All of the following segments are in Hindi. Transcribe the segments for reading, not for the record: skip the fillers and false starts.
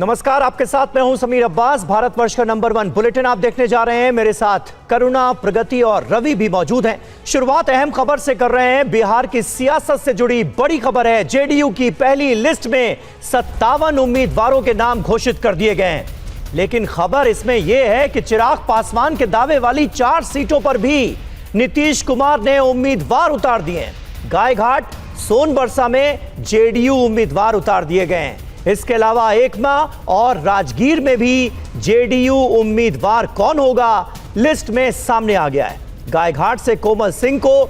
नमस्कार, आपके साथ मैं हूं समीर अब्बास। भारतवर्ष का नंबर 1 बुलेटिन आप देखने जा रहे हैं। मेरे साथ करुणा, प्रगति और रवि भी मौजूद हैं। शुरुआत अहम खबर से कर रहे हैं। बिहार की सियासत से जुड़ी बड़ी खबर है। जेडीयू की पहली लिस्ट में 57 उम्मीदवारों के नाम घोषित कर दिए गए हैं। लेकिन खबर इसमें यह है कि चिराग पासवान के दावे वाली 4 सीटों पर भी नीतीश कुमार ने उम्मीदवार उतार दिए हैं। गायघाट, सोनबरसा में जेडीयू उम्मीदवार उतार दिए गए हैं। इसके अलावा एकमा और राजगीर में भी जेडीयू उम्मीदवार कौन होगा, लिस्ट में सामने आ गया है। गायघाट से कोमल सिंह को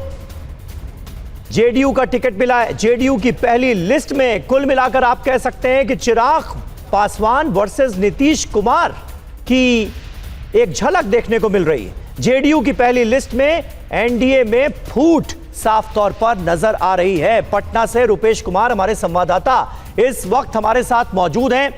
जेडीयू का टिकट मिला है। जेडीयू की पहली लिस्ट में कुल मिलाकर आप कह सकते हैं कि चिराग पासवान वर्सेस नीतीश कुमार की एक झलक देखने को मिल रही है। जेडीयू की पहली लिस्ट में एनडीए में फूट साफ तौर पर नजर आ रही है। पटना से रुपेश कुमार हमारे संवाददाता इस वक्त हमारे साथ मौजूद हैं।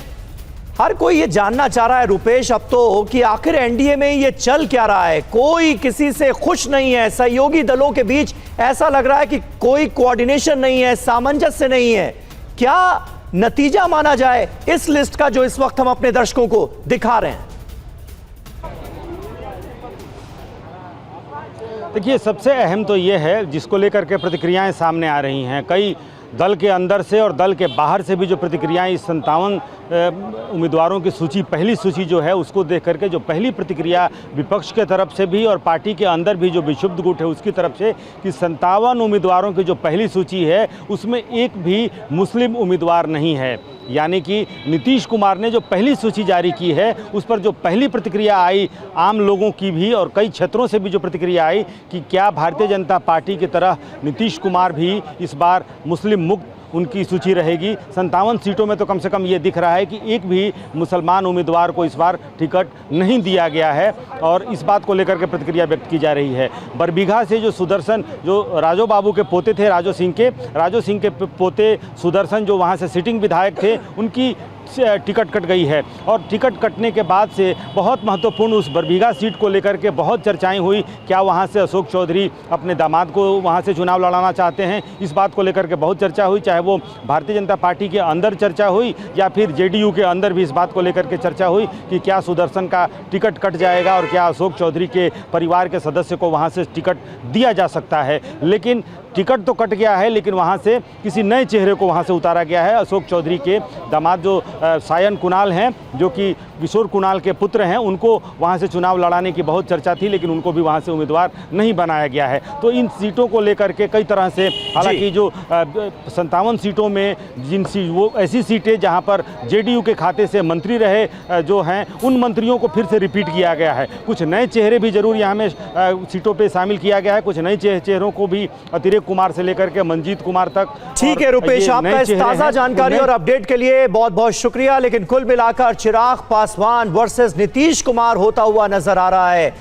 हर कोई ये जानना चाह रहा है रुपेश अब तो कि आखिर एनडीए में ये चल क्या रहा है। कोई किसी से खुश नहीं है। सहयोगी दलों के बीच ऐसा लग रहा है कि कोई कोऑर्डिनेशन नहीं है, सामंजस्य नहीं है। क्या नतीजा माना जाए इस लिस्ट का जो इस वक्त हम अपने दर्शकों को दिखा रहे हैं? देखिए, सबसे अहम तो ये है जिसको लेकर के प्रतिक्रियाएं सामने आ रही हैं। कई दल के अंदर से और दल के बाहर से भी जो प्रतिक्रियाएं इस 57 उम्मीदवारों की सूची, पहली सूची जो है उसको देख करके जो पहली प्रतिक्रिया विपक्ष के तरफ से भी और पार्टी के अंदर भी जो विक्षुब्ध गुट है उसकी तरफ से कि 57 उम्मीदवारों की जो पहली सूची है उसमें एक भी मुस्लिम उम्मीदवार नहीं है। यानी कि नीतीश कुमार ने जो पहली सूची जारी की है उस पर जो पहली प्रतिक्रिया आई आम लोगों की भी और कई क्षेत्रों से भी जो प्रतिक्रिया आई कि क्या भारतीय जनता पार्टी की तरह नीतीश कुमार भी इस बार मुस्लिम मुक्त उनकी सूची रहेगी। 57 सीटों में तो कम से कम ये दिख रहा है कि एक भी मुसलमान उम्मीदवार को इस बार टिकट नहीं दिया गया है और इस बात को लेकर के प्रतिक्रिया व्यक्त की जा रही है। बरबीघा से जो सुदर्शन, जो राजो बाबू के पोते थे, राजो सिंह के पोते सुदर्शन जो वहाँ से सिटिंग विधायक थे, उनकी टिकट कट गई है। और टिकट कटने के बाद से बहुत महत्वपूर्ण उस बरबीघा सीट को लेकर के बहुत चर्चाएं हुई। क्या वहां से अशोक चौधरी अपने दामाद को वहां से चुनाव लड़ाना चाहते हैं, इस बात को लेकर के बहुत चर्चा हुई। चाहे वो भारतीय जनता पार्टी के अंदर चर्चा हुई या फिर जेडीयू के अंदर भी इस बात को लेकर के चर्चा हुई कि क्या सुदर्शन का टिकट कट जाएगा और क्या अशोक चौधरी के परिवार के सदस्य को वहाँ से टिकट दिया जा सकता है। लेकिन टिकट तो कट गया है, लेकिन वहाँ से किसी नए चेहरे को वहाँ से उतारा गया है। अशोक चौधरी के दामाद जो सायन कुणाल हैं, जो कि किशोर कुणाल के पुत्र हैं, उनको वहाँ से चुनाव लड़ाने की बहुत चर्चा थी, लेकिन उनको भी वहाँ से उम्मीदवार नहीं बनाया गया है। तो इन सीटों को लेकर के कई तरह से, हालांकि जो 57 सीटों में वो ऐसी सीटें जहाँ पर जेडीयू के खाते से मंत्री रहे जो हैं, उन मंत्रियों को फिर से रिपीट किया गया है। कुछ नए चेहरे भी जरूर यहाँ में सीटों पर शामिल किया गया है। कुछ नए चेहरों को भी अतिरिक्त कुमार से लेकर के मंजीत कुमार तक। ठीक है रुपेश, आपका इस ताजा जानकारी और अपडेट के लिए बहुत बहुत शुक्रिया। लेकिन कुल मिलाकर चिराग पासवान वर्सेस नीतीश कुमार होता हुआ नजर आ रहा है।